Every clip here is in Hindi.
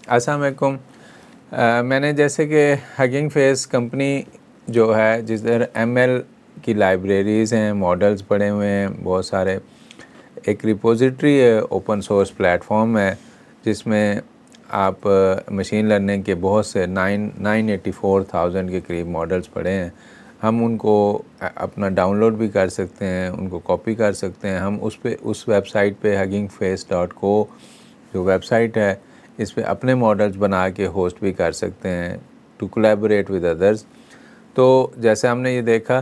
अस्सलाम वालेकुम। मैंने जैसे कि हगिंग फेस कंपनी जो है जिधर एमएल की लाइब्रेरीज़ हैं, मॉडल्स पड़े हुए हैं बहुत सारे, एक रिपोजिटरी है, ओपन सोर्स प्लेटफॉर्म है जिसमें आप मशीन लर्निंग के बहुत से 984,000 के करीब मॉडल्स पड़े हैं। हम उनको अपना डाउनलोड भी कर सकते हैं, उनको कॉपी कर सकते हैं। हम उस वेबसाइट पे huggingface.co जो वेबसाइट है इस पे अपने मॉडल्स बना के होस्ट भी कर सकते हैं टू कोलैबोरेट विद अदर्स। तो जैसे हमने ये देखा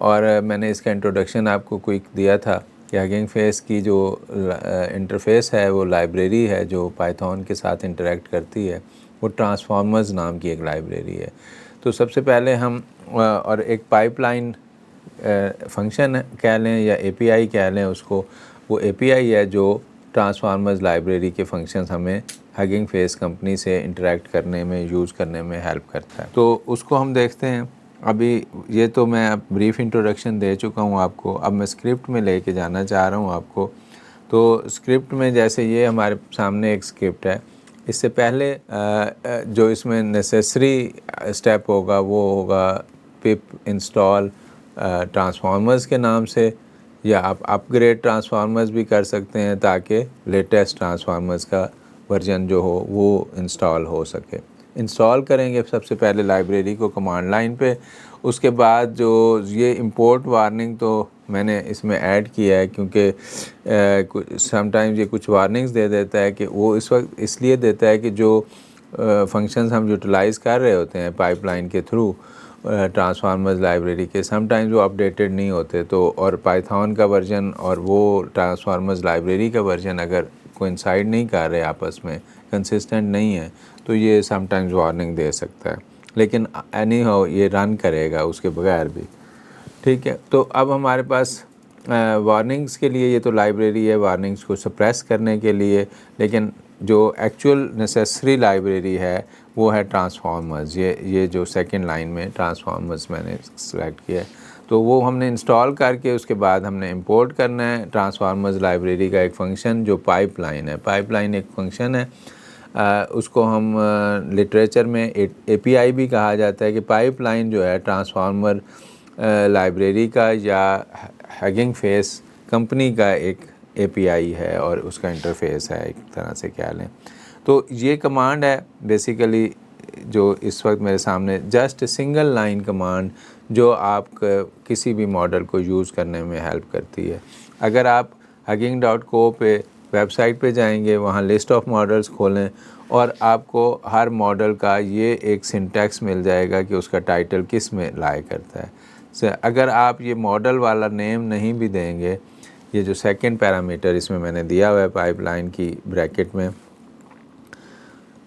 और मैंने इसका इंट्रोडक्शन आपको क्विक दिया था कि हगिंग फेस की जो इंटरफेस है वो लाइब्रेरी है जो पाइथन के साथ इंटरेक्ट करती है। वो ट्रांसफॉर्मर्स नाम की एक लाइब्रेरी है। तो सबसे पहले हम और एक पाइपलाइन फंक्शन कह लें या एपीआई कह लें उसको, वो एपीआई है जो ट्रांसफार्मर्स लाइब्रेरी के फंक्शंस हमें हगिंग फेस कंपनी से इंटरेक्ट करने में, यूज़ करने में हेल्प करता है। तो उसको हम देखते हैं। अभी ये तो मैं अब ब्रीफ इंट्रोडक्शन दे चुका हूँ आपको, अब मैं स्क्रिप्ट में लेके जाना चाह रहा हूँ आपको। तो स्क्रिप्ट में जैसे ये हमारे सामने एक स्क्रिप्ट है, इससे पहले जो इसमें नेसेसरी स्टेप होगा वो होगा पिप इंस्टॉल ट्रांसफार्मर्स के नाम से, या आप अपग्रेड ट्रांसफार्मर्स भी कर सकते हैं ताकि लेटेस्ट ट्रांसफार्मर्स का वर्जन जो हो वो इंस्टॉल हो सके। इंस्टॉल करेंगे सबसे पहले लाइब्रेरी को कमांड लाइन पे। उसके बाद जो ये इंपोर्ट वार्निंग तो मैंने इसमें ऐड किया है क्योंकि समटाइम्स ये कुछ वार्निंग्स दे देता है कि वो इस वक्त इसलिए देता है कि जो फंक्शंस हम यूटिलाइज़ कर रहे होते हैं पाइपलाइन के थ्रू ट्रांसफार्मर्स लाइब्रेरी के, समटाइम्स वो अपडेटेड नहीं होते। तो और पाइथन का वर्जन और वो ट्रांसफार्मर्स लाइब्रेरी का वर्जन अगर कोइंसाइड नहीं कर रहे, आपस में कंसिस्टेंट नहीं है, तो ये समटाइम्स वार्निंग दे सकता है। लेकिन एनी हाउ ये रन करेगा उसके बगैर भी, ठीक है। तो अब हमारे पास वार्निंग्स के लिए ये तो लाइब्रेरी है वार्निंग्स को सप्रेस करने के लिए, लेकिन जो एक्चुअल नेसेसरी लाइब्रेरी है वो है ट्रांसफार्मर्स। ये जो सेकंड लाइन में ट्रांसफार्मर्स मैंने सेलेक्ट किया है, तो वो हमने इंस्टॉल करके उसके बाद हमने इंपोर्ट करना है ट्रांसफार्मर्स लाइब्रेरी का एक फ़ंक्शन जो पाइपलाइन है। पाइपलाइन एक फ़ंक्शन है, उसको हम लिटरेचर में एपीआई भी कहा जाता है कि पाइपलाइन जो है ट्रांसफार्मर लाइब्रेरी का या हगिंग फेस कंपनी का एक एपीआई है और उसका इंटरफेस है, एक तरह से कह लें। तो ये कमांड है बेसिकली जो इस वक्त मेरे सामने, जस्ट सिंगल लाइन कमांड जो आप किसी भी मॉडल को यूज़ करने में हेल्प करती है। अगर आप hugging.co पे वेबसाइट पे जाएंगे, वहाँ लिस्ट ऑफ मॉडल्स खोलें और आपको हर मॉडल का ये एक सिंटैक्स मिल जाएगा कि उसका टाइटल किस में लाई करता है। अगर आप ये मॉडल वाला नेम नहीं भी देंगे, ये जो सेकंड पैरामीटर इसमें मैंने दिया हुआ है पाइपलाइन की ब्रैकेट में,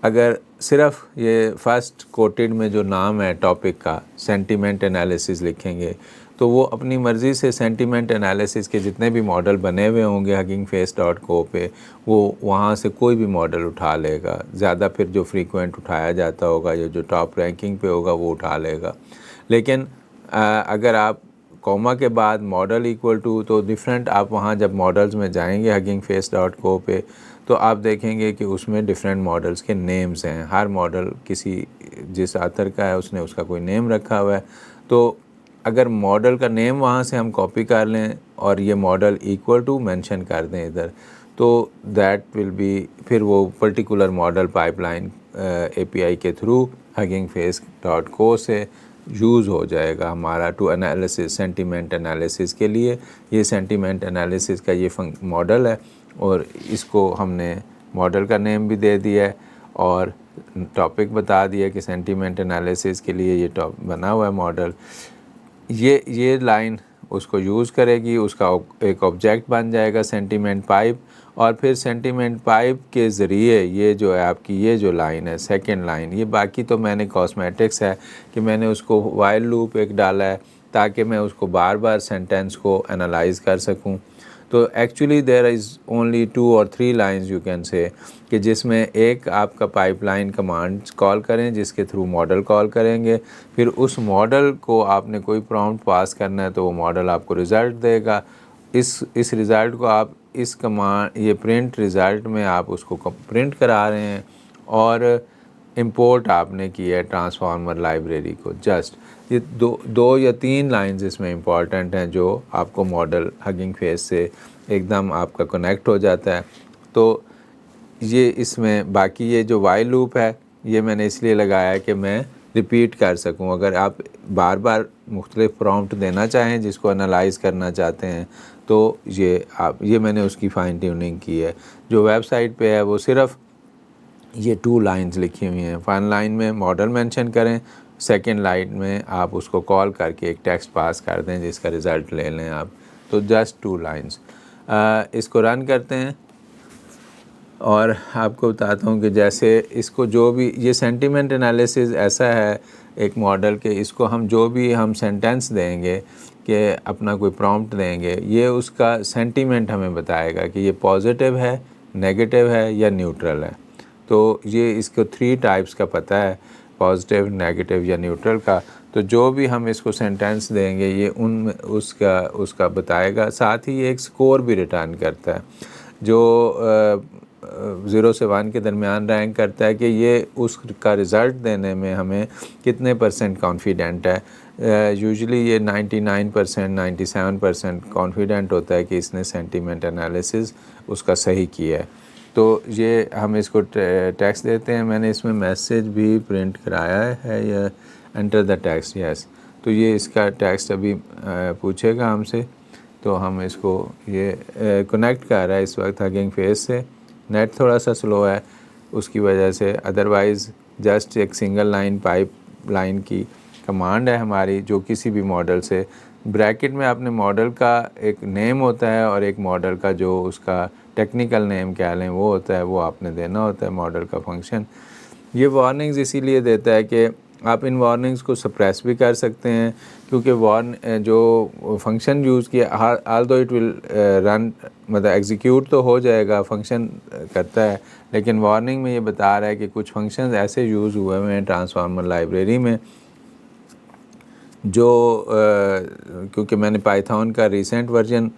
अगर सिर्फ ये फर्स्ट कोटेड में जो नाम है टॉपिक का सेंटिमेंट एनालिसिस लिखेंगे, तो वो अपनी मर्ज़ी से सेंटिमेंट एनालिसिस के जितने भी मॉडल बने हुए होंगे huggingface.co पे, वो वहाँ से कोई भी मॉडल उठा लेगा। ज़्यादा फिर जो फ्रीक्वेंट उठाया जाता होगा या जो टॉप रैंकिंग पे होगा वो उठा लेगा। लेकिन अगर आप कॉमा के बाद मॉडल इक्वल टू, तो डिफरेंट, आप वहाँ जब मॉडल्स में जाएंगे huggingface.co पे, तो आप देखेंगे कि उसमें डिफरेंट मॉडल्स के नेम्स हैं। हर मॉडल किसी जिस आथर का है उसने उसका कोई नेम रखा हुआ है। तो अगर मॉडल का नेम वहाँ से हम कॉपी कर लें और ये मॉडल इक्वल टू मेंशन कर दें इधर, तो दैट विल बी, फिर वो पर्टिकुलर मॉडल पाइपलाइन एपीआई के थ्रू huggingface.co से यूज़ हो जाएगा हमारा टू एनालिसिस, सेंटिमेंट एनालिसिस के लिए। ये सेंटिमेंट एनालिसिस का ये मॉडल है और इसको हमने मॉडल का नेम भी दे दिया है और टॉपिक बता दिया कि सेंटिमेंट एनालिसिस के लिए ये बना हुआ है मॉडल। ये लाइन उसको यूज़ करेगी, उसका एक ऑब्जेक्ट बन जाएगा सेंटिमेंट पाइप, और फिर सेंटिमेंट पाइप के ज़रिए ये जो है आपकी ये जो लाइन है सेकंड लाइन, ये बाकी तो मैंने कॉस्मेटिक्स है कि मैंने उसको वाइल लूप एक डाला है ताकि मैं उसको बार बार सेंटेंस को एनालाइज कर सकूं। तो एक्चुअली देयर इज़ ओनली 2 और 3 लाइंस यू कैन से, कि जिसमें एक आपका पाइपलाइन कमांड कॉल करें जिसके थ्रू मॉडल कॉल करेंगे, फिर उस मॉडल को आपने कोई प्रॉम्प्ट पास करना है तो वो मॉडल आपको रिज़ल्ट देगा। इस रिज़ल्ट को आप इस कमांड, ये प्रिंट रिज़ल्ट में आप उसको प्रिंट करा रहे हैं और इंपोर्ट आपने किया है ट्रांसफार्मर लाइब्रेरी को। जस्ट ये दो या तीन लाइंस इसमें इम्पॉर्टेंट हैं जो आपको मॉडल हगिंग फेस से एकदम आपका कनेक्ट हो जाता है। तो ये इसमें बाकी ये जो वाइल लूप है ये मैंने इसलिए लगाया है कि मैं रिपीट कर सकूं। अगर आप बार बार मुख्तलिफ प्रॉम्प्ट देना चाहें जिसको एनालाइज करना चाहते हैं तो ये मैंने उसकी फाइन ट्यूनिंग की है। जो वेबसाइट पे है वो सिर्फ ये 2 लाइंस लिखी हुई हैं। फर्स्ट लाइन में मॉडल मेंशन करें, सेकंड लाइन में आप उसको कॉल करके एक टेक्स्ट पास कर दें जिसका रिज़ल्ट ले लें आप। तो जस्ट 2 लाइंस। इसको रन करते हैं और आपको बताता हूँ कि जैसे इसको जो भी ये सेंटिमेंट एनालिसिस ऐसा है एक मॉडल के, इसको हम जो भी हम सेंटेंस देंगे कि अपना कोई प्रॉम्प्ट देंगे, ये उसका सेंटिमेंट हमें बताएगा कि ये पॉजिटिव है, नेगेटिव है या न्यूट्रल है। तो ये इसको 3 टाइप्स का पता है, पॉजिटिव, नेगेटिव या न्यूट्रल का। तो जो भी हम इसको सेंटेंस देंगे ये उसका बताएगा। साथ ही ये एक स्कोर भी रिटर्न करता है जो 0 से 1 के दरमियान रैंक करता है कि ये उसका रिज़ल्ट देने में हमें कितने % कॉन्फिडेंट है। यूजुअली ये 99%, 97% कॉन्फिडेंट होता है कि इसने सेंटिमेंट एनालिसिस उसका सही किया है। तो ये हम इसको टेक्स्ट देते हैं। मैंने इसमें मैसेज भी प्रिंट कराया है, या एंटर द टेक्स्ट, यस। तो ये इसका टेक्स्ट अभी पूछेगा हमसे, तो हम इसको ये कनेक्ट कर रहा है इस वक्त हगिंग फेस से। नेट थोड़ा सा स्लो है उसकी वजह से, अदरवाइज़ जस्ट एक सिंगल लाइन पाइप लाइन की कमांड है हमारी जो किसी भी मॉडल से, ब्रैकेट में अपने मॉडल का एक नेम होता है और एक मॉडल का जो उसका टेक्निकल नेम कह लें वो होता है, वो आपने देना होता है मॉडल का फंक्शन। ये वार्निंग्स इसीलिए देता है कि आप इन वार्निंग्स को सप्रेस भी कर सकते हैं, क्योंकि जो फंक्शन यूज़ किया ऑल्दो इट विल रन, मतलब एग्जीक्यूट तो हो जाएगा, फंक्शन करता है, लेकिन वार्निंग में ये बता रहा है कि कुछ फंक्शंस ऐसे यूज़ हुए हैं ट्रांसफार्मर लाइब्रेरी में जो क्योंकि मैंने पाइथन का रिसेंट वर्जन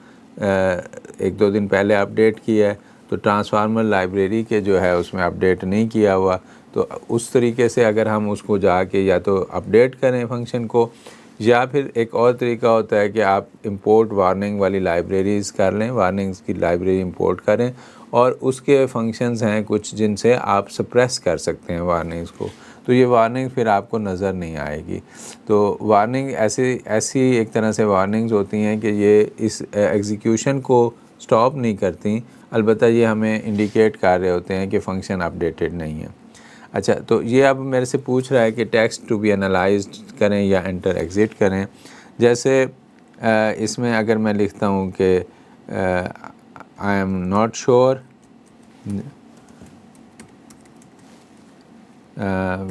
1-2 दिन पहले अपडेट किया है, तो ट्रांसफार्मर लाइब्रेरी के जो है उसमें अपडेट नहीं किया हुआ। तो उस तरीके से अगर हम उसको जाके या तो अपडेट करें फंक्शन को, या फिर एक और तरीका होता है कि आप इंपोर्ट वार्निंग वाली लाइब्रेरीज़ कर लें, वार्निंग्स की लाइब्रेरी इंपोर्ट करें और उसके फंक्शंस हैं कुछ जिनसे आप सप्रेस कर सकते हैं वार्निंग्स को। तो ये वार्निंग फिर आपको नज़र नहीं आएगी। तो वार्निंग ऐसी एक तरह से वार्निंग्स होती हैं कि ये इस एग्जीक्यूशन को स्टॉप नहीं करती, अलबत्ता ये हमें इंडिकेट कर रहे होते हैं कि फ़ंक्शन अपडेटेड नहीं है। अच्छा, तो ये अब मेरे से पूछ रहा है कि टेक्स्ट टू बी एनालाइज्ड करें या एंटर एग्ज़िट करें। जैसे इसमें अगर मैं लिखता हूँ कि I am not sure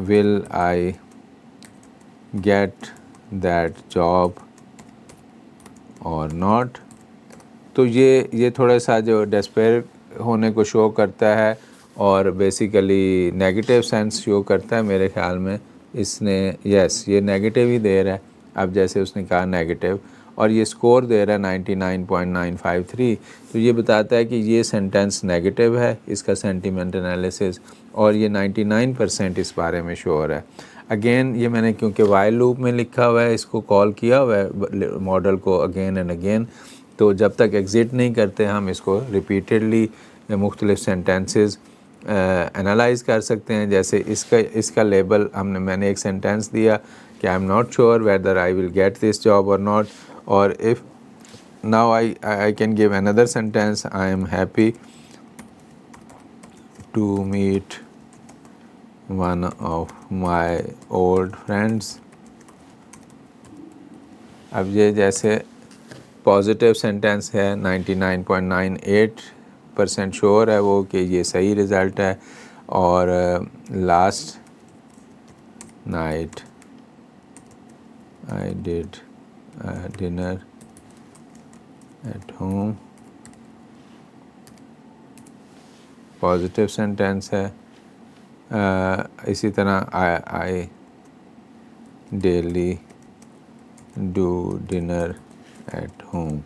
will I get that job or not, तो ये थोड़ा सा जो डेस्पेयर होने को शो करता है और बेसिकली नेगेटिव सेंस शो करता है मेरे ख़्याल में। इसने यस ये नेगेटिव ही दे रहा है, अब जैसे उसने कहा नेगेटिव, और ये स्कोर दे रहा है 99.953। तो ये बताता है कि ये सेंटेंस नेगेटिव है, इसका सेंटिमेंट एनालिसिस, और ये 99% इस बारे में श्योर है। अगेन ये मैंने क्योंकि वाइल लूप में लिखा हुआ है, इसको कॉल किया हुआ है मॉडल को अगेन एंड अगेन, तो जब तक एग्ज़िट नहीं करते हम इसको रिपीटेडली मुख्तलिफ सेंटेंसेस एनालाइज कर सकते हैं। जैसे इसका लेबल मैंने एक सेंटेंस दिया कि I am not sure whether I will get this job और नॉट, और if now I can give another sentence, I am happy to meet one of my old friends. अब ये जैसे पॉजिटिव सेंटेंस है, 99.98% श्योर है वो कि ये सही रिज़ल्ट है। और last night I did dinner at home, positive sentence है। इसी तरह I daily do dinner at home,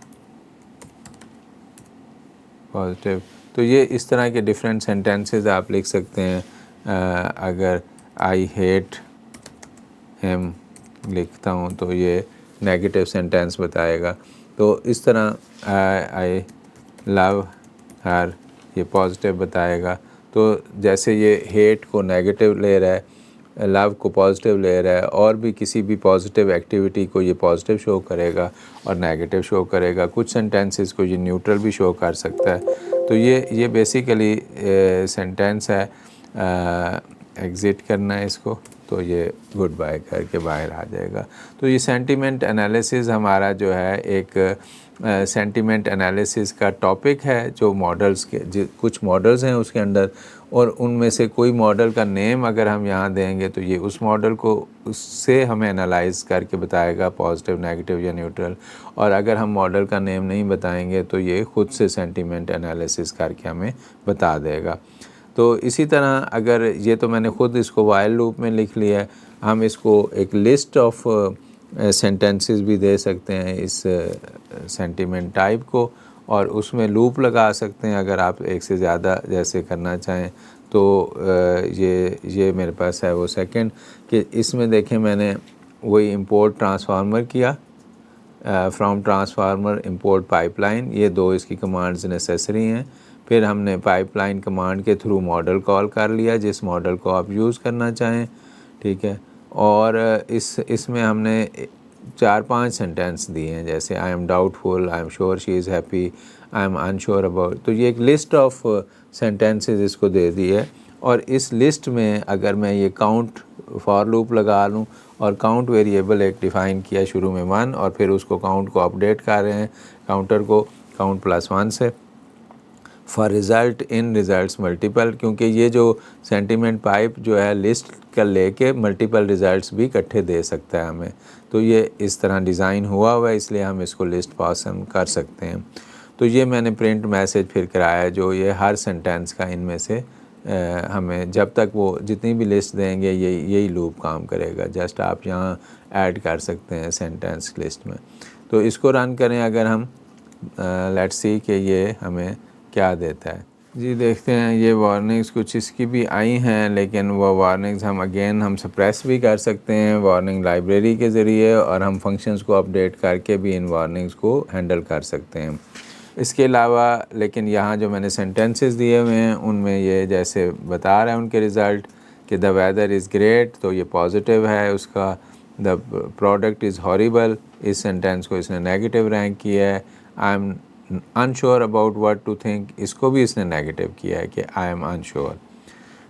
positive. तो ये इस तरह के डिफरेंट सेंटेंसेस आप लिख सकते हैं अगर आई हेट हिम लिखता हूँ तो ये नेगेटिव सेंटेंस बताएगा। तो इस तरह आई लव हर ये पॉजिटिव बताएगा। तो जैसे ये हेट को नेगेटिव ले रहा है, लव को पॉजिटिव ले रहा है, और भी किसी भी पॉजिटिव एक्टिविटी को ये पॉजिटिव शो करेगा और नेगेटिव शो करेगा। कुछ सेंटेंसेस को ये न्यूट्रल भी शो कर सकता है। तो ये बेसिकली सेंटेंस है। एग्ज़िट करना है इसको, तो ये गुड बाय करके बाहर आ जाएगा। तो ये सेंटिमेंट एनालिसिस हमारा जो है एक सेंटिमेंट एनालिसिस का टॉपिक है, जो मॉडल्स के कुछ मॉडल्स हैं उसके अंदर, और उनमें से कोई मॉडल का नेम अगर हम यहाँ देंगे तो ये उस मॉडल को उससे हमें एनालाइज करके बताएगा पॉजिटिव, नेगेटिव या न्यूट्रल। और अगर हम मॉडल का नेम नहीं बताएंगे तो ये खुद से सेंटिमेंट एनालिसिस करके हमें बता देगा। तो इसी तरह अगर ये तो मैंने खुद इसको वाइल लूप में लिख लिया है, हम इसको एक लिस्ट ऑफ सेंटेंसेस भी दे सकते हैं इस सेंटिमेंट टाइप को, और उसमें लूप लगा सकते हैं अगर आप एक से ज़्यादा जैसे करना चाहें। तो ये मेरे पास है वो सेकंड कि इसमें देखें मैंने वही इंपोर्ट ट्रांसफार्मर किया, फ्रॉम ट्रांसफार्मर इंपोर्ट पाइपलाइन, ये दो इसकी कमांड्स नेसेसरी हैं। फिर हमने पाइपलाइन कमांड के थ्रू मॉडल कॉल कर लिया जिस मॉडल को आप यूज़ करना चाहें, ठीक है। और इसमें हमने 4-5 सेंटेंस दिए हैं, जैसे I am doubtful, I am sure she is happy, I am unsure about. तो ये एक लिस्ट ऑफ सेंटेंसेस इसको दे दी है। और इस लिस्ट में अगर मैं ये काउंट फॉर लूप लगा लूँ और काउंट वेरिएबल एक डिफ़ाइन किया शुरू में 1, और फिर उसको काउंट को अपडेट कर रहे हैं, काउंटर को काउंट +1 से, for result in results multiple, क्योंकि ये जो सेंटिमेंट पाइप जो है लिस्ट का लेके मल्टीपल रिज़ल्ट्स भी इकट्ठे दे सकता है हमें। तो ये इस तरह डिज़ाइन हुआ है, इसलिए हम इसको लिस्ट पास हम कर सकते हैं। तो ये मैंने प्रिंट मैसेज फिर कराया जो ये हर सेंटेंस का इनमें से हमें जब तक वो जितनी भी लिस्ट देंगे यही लूप काम करेगा। जस्ट आप यहाँ ऐड कर सकते हैं सेंटेंस लिस्ट में। तो इसको रन करें अगर हम, लेट्स सी कि ये हमें क्या देता है। जी देखते हैं, ये वार्निंग्स कुछ इसकी भी आई हैं, लेकिन वो वार्निंग्स हम सप्रेस भी कर सकते हैं वार्निंग लाइब्रेरी के ज़रिए, और हम फंक्शंस को अपडेट करके भी इन वार्निंग्स को हैंडल कर सकते हैं। इसके अलावा लेकिन यहाँ जो मैंने सेंटेंसेस दिए हुए हैं उनमें ये जैसे बता रहा है उनके रिज़ल्ट कि द वेदर इज़ ग्रेट, तो ये पॉजिटिव है उसका। द प्रोडक्ट इज़ हॉरिबल, इस सेंटेंस को इसने नेगेटिव रैंक किया है। I am unsure about what to think, इसको भी इसने नेगेटिव किया है कि आई एम अनश्योर,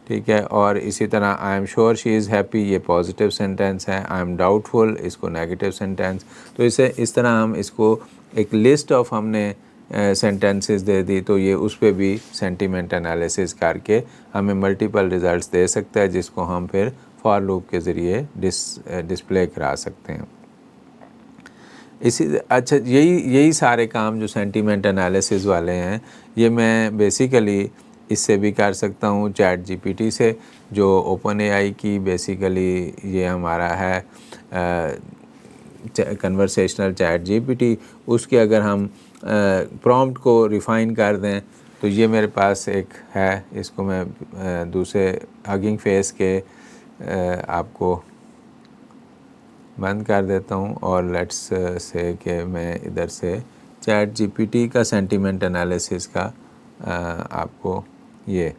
ठीक है। और इसी तरह I am sure she is happy, ये पॉजिटिव सेंटेंस है। आई एम डाउटफुल, इसको नेगेटिव सेंटेंस। तो इस तरह हम इसको एक लिस्ट ऑफ हमने सेंटेंसेस दे दी, तो ये उस पर भी सेंटिमेंट एनालिसिस करके हमें मल्टीपल रिज़ल्ट्स दे सकता है, जिसको हम फिर फॉर लूप के ज़रिए डिस्प्ले करा सकते हैं। अच्छा, यही सारे काम जो सेंटिमेंट एनालिसिस वाले हैं ये मैं बेसिकली इससे भी कर सकता हूँ, चैट जीपीटी से, जो ओपन एआई की बेसिकली ये हमारा है कन्वर्सेशनल चैट जीपीटी। उसके अगर हम प्रॉम्प्ट को रिफ़ाइन कर दें तो ये मेरे पास एक है, इसको मैं दूसरे हगिंग फेस के आपको बंद कर देता हूँ, और लेट्स से कि मैं इधर से चैट जीपीटी का सेंटिमेंट एनालिसिस का आपको ये,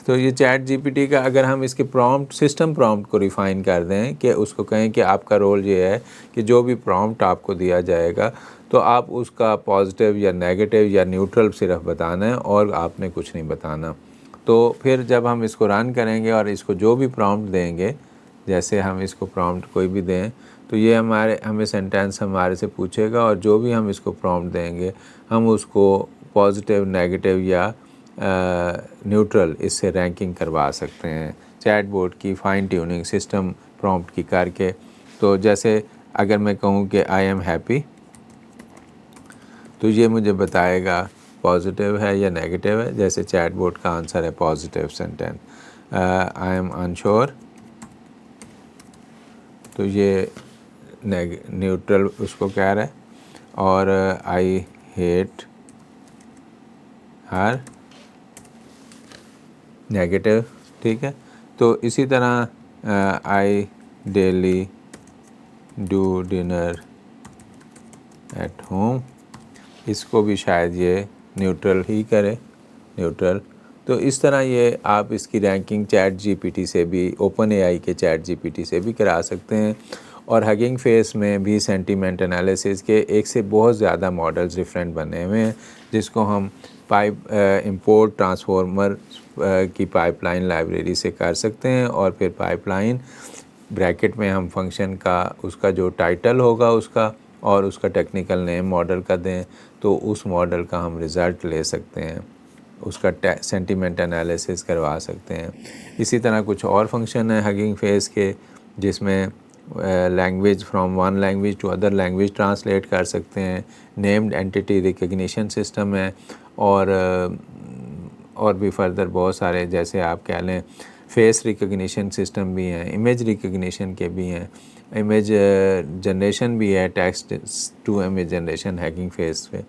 तो ये चैट जीपीटी का अगर हम इसके प्रॉम्प्ट, सिस्टम प्रॉम्प्ट को रिफ़ाइन कर दें कि उसको कहें कि आपका रोल ये है कि जो भी प्रॉम्प्ट आपको दिया जाएगा तो आप उसका पॉजिटिव या नेगेटिव या न्यूट्रल सिर्फ बताना है और आपने कुछ नहीं बताना। तो फिर जब हम इसको रन करेंगे और इसको जो भी प्रॉम्प्ट देंगे, जैसे हम इसको प्रॉम्प्ट कोई भी दें तो ये हमें सेंटेंस हमारे से पूछेगा, और जो भी हम इसको प्रॉम्प्ट देंगे हम उसको पॉजिटिव, नेगेटिव या न्यूट्रल इससे रैंकिंग करवा सकते हैं चैट बोर्ड की फाइन ट्यूनिंग सिस्टम प्रॉम्प्ट की करके। तो जैसे अगर मैं कहूँ कि आई एम हैप्पी, तो ये मुझे बताएगा पॉजिटिव है या नेगेटिव है। जैसे चैट बोर्ड का आंसर है positive sentence. I am unsure, तो ये न्यूट्रल उसको कह रहा है। और आई हेट हर, नेगेटिव, ठीक है। तो इसी तरह I daily do dinner at home, इसको भी शायद ये न्यूट्रल ही करे, न्यूट्रल। तो इस तरह ये आप इसकी रैंकिंग चैट जीपीटी से भी, ओपन एआई के चैट जीपीटी से भी करा सकते हैं। और हगिंग फेस में भी सेंटीमेंट एनालिसिस के एक से बहुत ज़्यादा मॉडल्स डिफरेंट बने हुए हैं, जिसको हम इंपोर्ट ट्रांसफॉर्मर की पाइपलाइन लाइब्रेरी से कर सकते हैं। और फिर पाइपलाइन ब्रैकेट में हम फंक्शन का उसका जो टाइटल होगा उसका और उसका टेक्निकल नेम मॉडल का दें, तो उस मॉडल का हम रिज़ल्ट ले सकते हैं, उसका सेंटीमेंट एनालिसिस करवा सकते हैं। इसी तरह कुछ और फंक्शन है हगिंग फेस के, जिसमें language from one language to other language translate कर सकते हैं। नेम्ड एंटिटी रिकग्निशन सिस्टम है, और भी फर्दर बहुत सारे, जैसे आप कह लें फेस रिकग्निशन सिस्टम भी हैं, इमेज रिकग्निशन के भी हैं, इमेज जनरेशन भी है, text to image generation Hugging Face पे।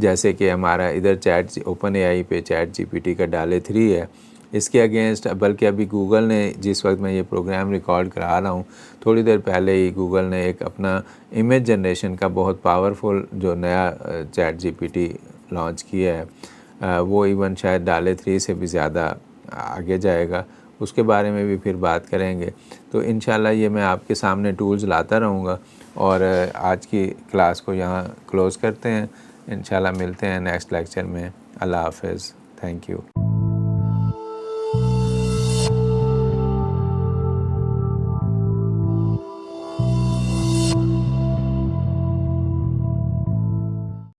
जैसे कि हमारा इधर चैट ओपन एआई पे चैट जीपीटी का डाले 3 है, इसके अगेंस्ट बल्कि अभी गूगल ने, जिस वक्त मैं ये प्रोग्राम रिकॉर्ड करा रहा हूँ, थोड़ी देर पहले ही गूगल ने एक अपना इमेज जनरेशन का बहुत पावरफुल जो नया चैट जीपीटी लॉन्च किया है, वो इवन शायद डाले 3 से भी ज़्यादा आगे जाएगा। उसके बारे में भी फिर बात करेंगे। तो इंशाल्लाह ये मैं आपके सामने टूल्स लाता रहूँगा। और आज की क्लास को यहाँ क्लोज़ करते हैं। इंशाल्लाह मिलते हैं नेक्स्ट लेक्चर में। अल्लाह हाफ़िज़। Thank you.